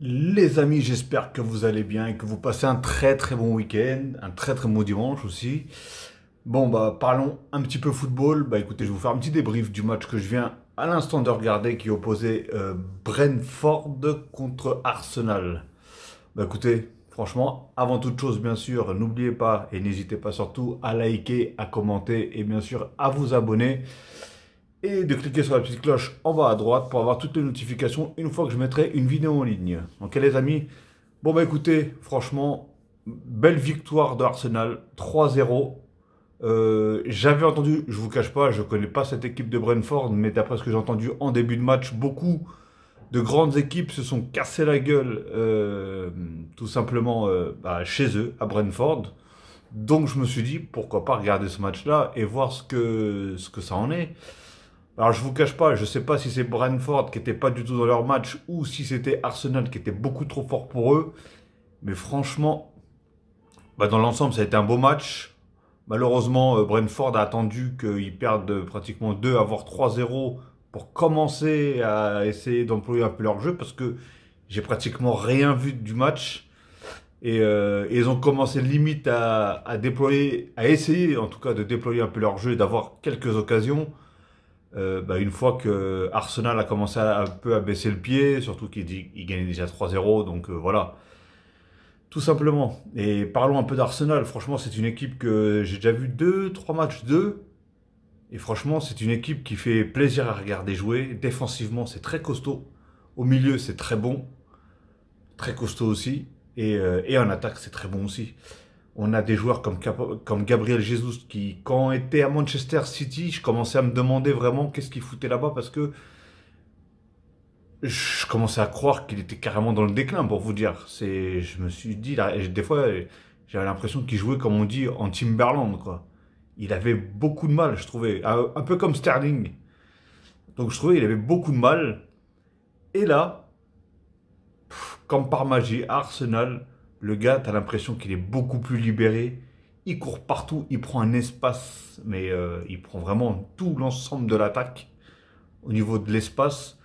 Les amis, j'espère que vous allez bien et que vous passez un très très bon week-end, un très très bon dimanche aussi. Bon bah parlons un petit peu football. Bah écoutez, je vais vous faire un petit débrief du match que je viens à l'instant de regarder qui opposait Brentford contre Arsenal. Bah écoutez, franchement, avant toute chose bien sûr, n'oubliez pas et n'hésitez pas surtout à liker, à commenter et bien sûr à vous abonner et de cliquer sur la petite cloche en bas à droite pour avoir toutes les notifications une fois que je mettrai une vidéo en ligne. Ok les amis? Bon bah écoutez, franchement, belle victoire de Arsenal, 3-0. J'avais entendu, je vous cache pas, je connais pas cette équipe de Brentford, mais d'après ce que j'ai entendu en début de match, beaucoup de grandes équipes se sont cassées la gueule tout simplement chez eux, à Brentford. Donc je me suis dit, pourquoi pas regarder ce match-là et voir ce que ça en est. Alors je vous cache pas, je sais pas si c'est Brentford qui était pas du tout dans leur match ou si c'était Arsenal qui était beaucoup trop fort pour eux. Mais franchement, dans l'ensemble, ça a été un beau match. Malheureusement, Brentford a attendu qu'ils perdent pratiquement 2 à voire 3-0 pour commencer à essayer d'employer un peu leur jeu parce que j'ai pratiquement rien vu du match. Et ils ont commencé limite à déployer, à essayer en tout cas de déployer un peu leur jeu et d'avoir quelques occasions. Une fois que Arsenal a commencé un peu à baisser le pied, surtout qu'il gagnait déjà 3-0, donc voilà, tout simplement. Et parlons un peu d'Arsenal, franchement c'est une équipe que j'ai déjà vu 2, 3 matchs d'eux, et franchement c'est une équipe qui fait plaisir à regarder jouer, défensivement c'est très costaud, au milieu c'est très bon, très costaud aussi, et en attaque c'est très bon aussi. On a des joueurs comme Gabriel Jesus qui, quand on était à Manchester City, je commençais à me demander vraiment qu'est-ce qu'il foutait là-bas parce que je commençais à croire qu'il était carrément dans le déclin, pour vous dire. Je me suis dit, là, des fois, j'avais l'impression qu'il jouait, comme on dit, en Timberland, quoi. Il avait beaucoup de mal, je trouvais. Un peu comme Sterling. Donc je trouvais qu'il avait beaucoup de mal. Et là, comme par magie, à Arsenal, le gars, t'as l'impression qu'il est beaucoup plus libéré. Il court partout, il prend un espace, mais il prend vraiment tout l'ensemble de l'attaque au niveau de l'espace.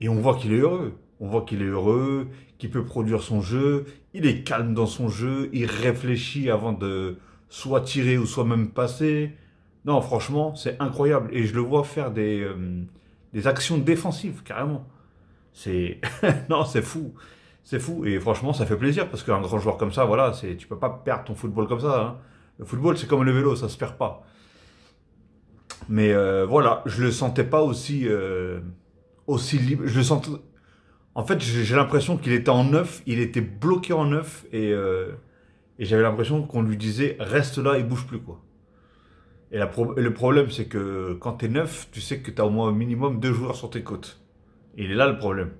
Et on voit qu'il est heureux. On voit qu'il est heureux, qu'il peut produire son jeu. Il est calme dans son jeu. Il réfléchit avant de soit tirer ou soit même passer. Non, franchement, c'est incroyable. Et je le vois faire des actions défensives, carrément. C'est non, c'est fou. C'est fou. Et franchement, ça fait plaisir parce qu'un grand joueur comme ça, voilà, tu peux pas perdre ton football comme ça, hein. Le football, c'est comme le vélo, ça se perd pas. Mais voilà, je le sentais pas aussi libre. Je le sentais. En fait, j'ai l'impression qu'il était en neuf, il était bloqué en neuf et j'avais l'impression qu'on lui disait reste là et bouge plus quoi. Et le problème, c'est que quand t'es neuf, tu sais que t'as au moins au minimum 2 joueurs sur tes côtes. Et il est là le problème.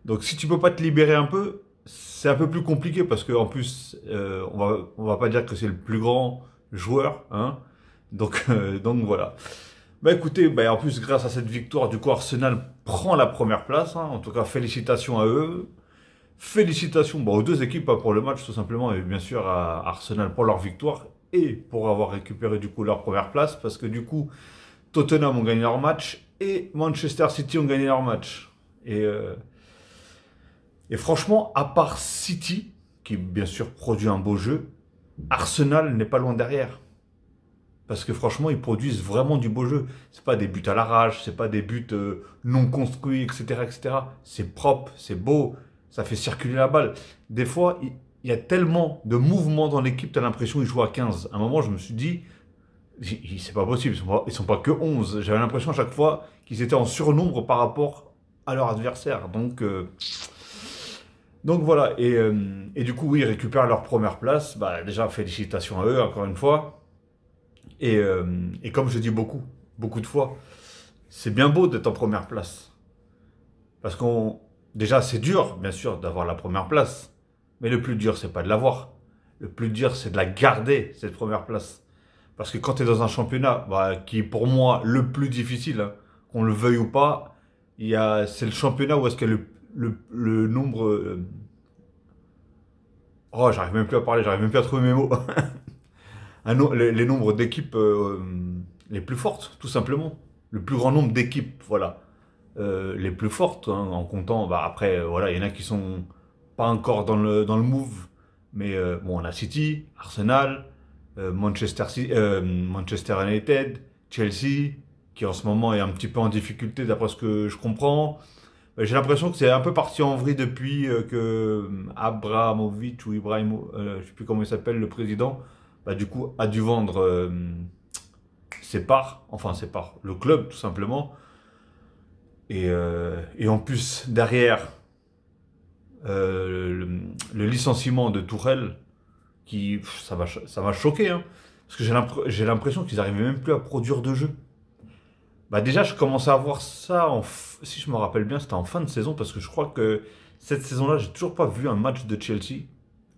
Donc si tu peux pas te libérer un peu, c'est un peu plus compliqué parce qu'en plus, on va pas dire que c'est le plus grand joueur, hein. Donc voilà. Bah écoutez, en plus grâce à cette victoire, du coup Arsenal prend la première place, hein. En tout cas, félicitations à eux. Félicitations aux deux équipes hein, pour le match tout simplement et bien sûr à Arsenal pour leur victoire et pour avoir récupéré du coup leur première place parce que du coup Tottenham ont gagné leur match et Manchester City ont gagné leur match. Et franchement, à part City, qui bien sûr produit un beau jeu, Arsenal n'est pas loin derrière. Parce que franchement, ils produisent vraiment du beau jeu. C'est pas des buts à l'arrache, c'est pas des buts non construits, etc., etc. C'est propre, c'est beau, ça fait circuler la balle. Des fois, il y a tellement de mouvements dans l'équipe, t'as l'impression qu'ils jouent à 15. À un moment, je me suis dit, c'est pas possible, ils sont pas que 11. J'avais l'impression à chaque fois qu'ils étaient en surnombre par rapport à leur adversaire. Donc voilà, et du coup, oui, ils récupèrent leur première place. Bah, déjà, félicitations à eux, encore une fois. Et comme je dis beaucoup de fois, c'est bien beau d'être en première place. Parce déjà, c'est dur, bien sûr, d'avoir la première place. Mais le plus dur, c'est pas de l'avoir. Le plus dur, c'est de la garder, cette première place. Parce que quand tu es dans un championnat, qui est pour moi le plus difficile, hein, qu'on le veuille ou pas, c'est le championnat où est-ce qu'il y a le nombre... Oh, j'arrive même plus à parler, j'arrive même plus à trouver mes mots. Les nombres d'équipes les plus fortes, tout simplement. Le plus grand nombre d'équipes, voilà. les plus fortes, hein, en comptant, bah, après, voilà, il y en a qui sont pas encore dans le move, mais bon, on a City, Arsenal, Manchester United, Chelsea, qui en ce moment est un petit peu en difficulté d'après ce que je comprends. J'ai l'impression que c'est un peu parti en vrille depuis que Abramovich ou Ibrahimo, je sais plus comment il s'appelle, le président, bah, du coup, a dû vendre ses parts, le club tout simplement. Et en plus, derrière, le licenciement de Tourelle, ça m'a choqué, hein, parce que j'ai l'impression qu'ils n'arrivaient même plus à produire de jeux. Bah déjà, je commençais à voir ça, si je me rappelle bien, c'était en fin de saison, parce que je crois que cette saison-là, j'ai toujours pas vu un match de Chelsea.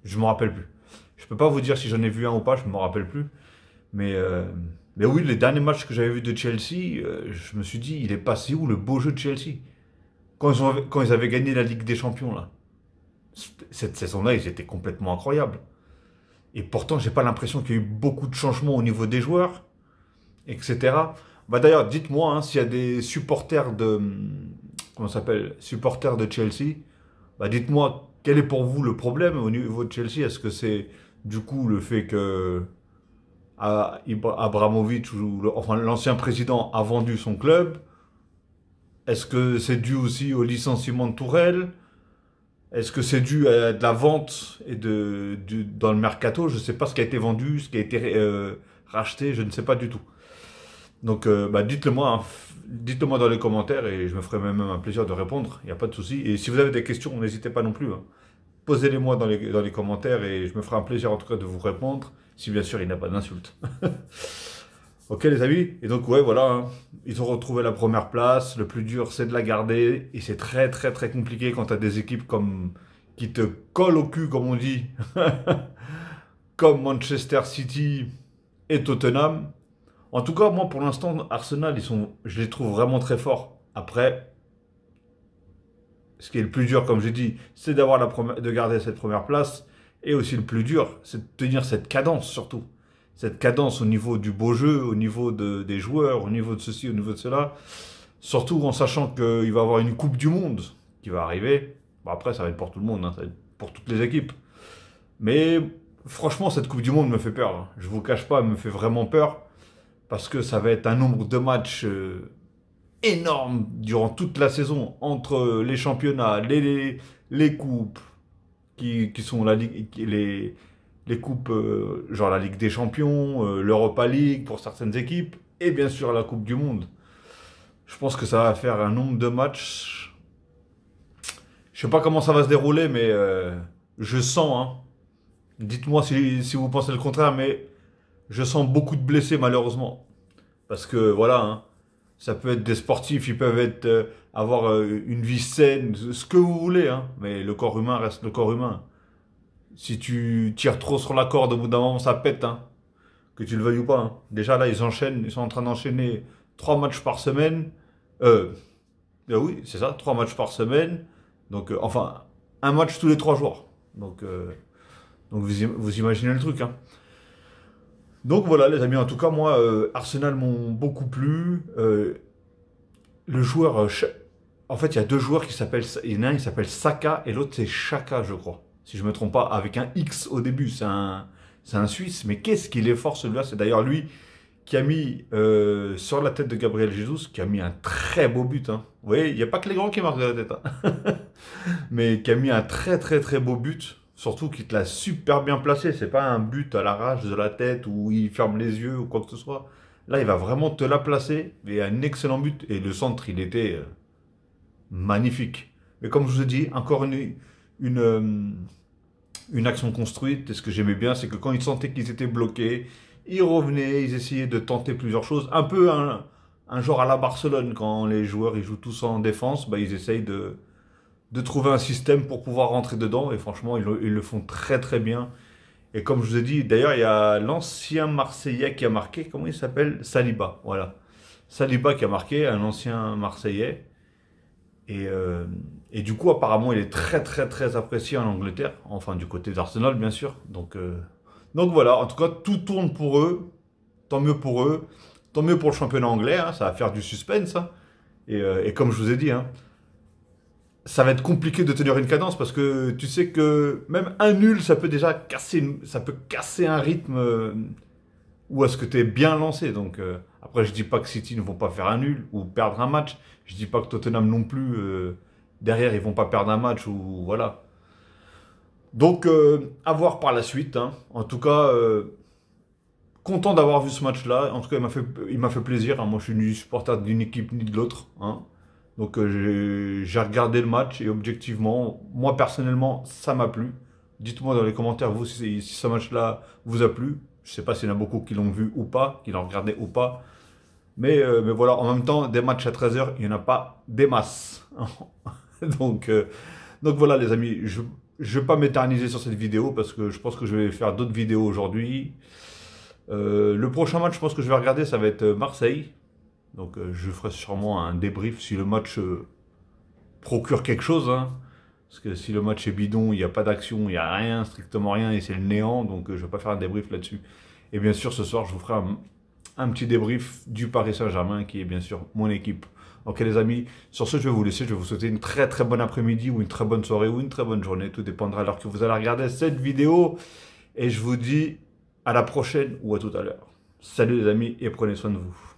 Je me rappelle plus. Je peux pas vous dire si j'en ai vu un ou pas, je me rappelle plus. Mais, euh, mais oui, les derniers matchs que j'avais vus de Chelsea, je me suis dit, il est passé où le beau jeu de Chelsea? Quand ils avaient gagné la Ligue des Champions, là. Cette saison-là, ils étaient complètement incroyables. Et pourtant, j'ai pas l'impression qu'il y a eu beaucoup de changements au niveau des joueurs, etc. Bah d'ailleurs, dites-moi hein, s'il y a des supporters de comment ça s'appelle, supporters de Chelsea. Bah dites-moi quel est pour vous le problème au niveau de Chelsea. Est-ce que c'est du coup le fait que Abramovich ou enfin l'ancien président a vendu son club? Est-ce que c'est dû aussi au licenciement de Tourelle? Est-ce que c'est dû à de la vente et dans le mercato? Je ne sais pas ce qui a été vendu, ce qui a été racheté, je ne sais pas du tout. Donc bah, dites-le moi, hein. Dites-le moi dans les commentaires et je me ferai même un plaisir de répondre, il n'y a pas de souci. Et si vous avez des questions, n'hésitez pas non plus, hein. Posez-les moi dans les commentaires et je me ferai un plaisir en tout cas de vous répondre, si bien sûr il n'y a pas d'insultes. Ok les amis, et donc ouais voilà, hein. Ils ont retrouvé la première place, le plus dur c'est de la garder, et c'est très très très compliqué quand tu as des équipes qui te collent au cul comme on dit, comme Manchester City et Tottenham. En tout cas moi pour l'instant Arsenal, je les trouve vraiment très forts. Après, ce qui est le plus dur comme j'ai dit, c'est de garder cette première place, et aussi le plus dur c'est de tenir cette cadence surtout. Cette cadence au niveau du beau jeu, au niveau des joueurs, au niveau de ceci, au niveau de cela. Surtout en sachant qu'il va y avoir une Coupe du Monde qui va arriver. Bon, après, ça va être pour tout le monde, hein, ça va être pour toutes les équipes. Mais franchement, cette Coupe du Monde me fait peur, hein. Je vous cache pas, elle me fait vraiment peur. Parce que ça va être un nombre de matchs énorme durant toute la saison. Entre les championnats, les coupes, qui sont les coupes, genre la Ligue des Champions, l'Europa League pour certaines équipes, et bien sûr la Coupe du Monde. Je pense que ça va faire un nombre de matchs. Je sais pas comment ça va se dérouler, mais je sens, hein. Dites-moi si vous pensez le contraire, mais je sens beaucoup de blessés malheureusement. Parce que voilà, hein, ça peut être des sportifs, ils peuvent avoir une vie saine, ce que vous voulez, hein, mais le corps humain reste le corps humain. Si tu tires trop sur la corde, au bout d'un moment, ça pète, hein, que tu le veuilles ou pas, hein. Déjà, là, ils sont en train d'enchaîner 3 matchs par semaine. Oui, c'est ça, 3 matchs par semaine. Donc, enfin, un match tous les 3 jours. Donc vous imaginez le truc, hein. Donc voilà, les amis, en tout cas, moi, Arsenal m'ont beaucoup plu. Le joueur, en fait, il y a deux joueurs qui s'appellent, il y en a un, il s'appelle Saka et l'autre, c'est Chaka, je crois. Si je ne me trompe pas, avec un X au début, c'est un Suisse, mais qu'est-ce qu'il est fort celui-là. C'est d'ailleurs lui qui a mis sur la tête de Gabriel Jesus, qui a mis un très beau but, hein. Vous voyez, il n'y a pas que les grands qui marquent de la tête, hein. Mais qui a mis un très très très beau but, surtout qu'il te l'a super bien placé. C'est pas un but à l'arrache de la tête où il ferme les yeux ou quoi que ce soit. Là, il va vraiment te la placer, et un excellent but. Et le centre, il était magnifique. Mais comme je vous ai dit, encore une action construite. Et ce que j'aimais bien, c'est que quand ils sentaient qu'ils étaient bloqués, ils revenaient, ils essayaient de tenter plusieurs choses. Un peu un genre à la Barcelone, quand les joueurs ils jouent tous en défense, bah, ils essayent de trouver un système pour pouvoir rentrer dedans. Et franchement, ils le font très très bien. Et comme je vous ai dit, d'ailleurs, il y a l'ancien Marseillais qui a marqué, comment il s'appelle? Saliba, voilà. Saliba qui a marqué, un ancien Marseillais. Et du coup, apparemment, il est très très très apprécié en Angleterre, enfin du côté d'Arsenal, bien sûr. Donc voilà, en tout cas, tout tourne pour eux, tant mieux pour eux, tant mieux pour le championnat anglais, hein, ça va faire du suspense, hein. Et comme je vous ai dit, hein, ça va être compliqué de tenir une cadence parce que tu sais que même un nul, ça peut déjà casser, ça peut casser un rythme où est-ce que tu es bien lancé. Donc après, je dis pas que City ne vont pas faire un nul ou perdre un match. Je dis pas que Tottenham non plus, derrière, ils vont pas perdre un match ou voilà. Donc à voir par la suite, hein. En tout cas, content d'avoir vu ce match-là. En tout cas, il m'a fait plaisir, hein. Moi, je suis ni supporter d'une équipe ni de l'autre, hein. Donc j'ai regardé le match et objectivement, moi personnellement, ça m'a plu. Dites-moi dans les commentaires, vous, si ce match-là vous a plu. Je sais pas s'il y en a beaucoup qui l'ont vu ou pas, qui l'ont regardé ou pas. Mais voilà, en même temps, des matchs à 13 h, il n'y en a pas des masses. donc, euh, donc voilà les amis, je ne vais pas m'éterniser sur cette vidéo parce que je pense que je vais faire d'autres vidéos aujourd'hui. Le prochain match, je pense que je vais regarder, ça va être Marseille. Donc je ferai sûrement un débrief si le match procure quelque chose, hein. Parce que si le match est bidon, il n'y a pas d'action, il n'y a rien, strictement rien, et c'est le néant, donc je ne vais pas faire un débrief là-dessus. Et bien sûr, ce soir, je vous ferai un petit débrief du Paris Saint-Germain, qui est bien sûr mon équipe. Ok les amis, sur ce, je vais vous laisser, je vais vous souhaiter une très très bonne après-midi, ou une très bonne soirée, ou une très bonne journée, tout dépendra de l'heure que vous allez regarder cette vidéo. Et je vous dis à la prochaine, ou à tout à l'heure. Salut les amis, et prenez soin de vous.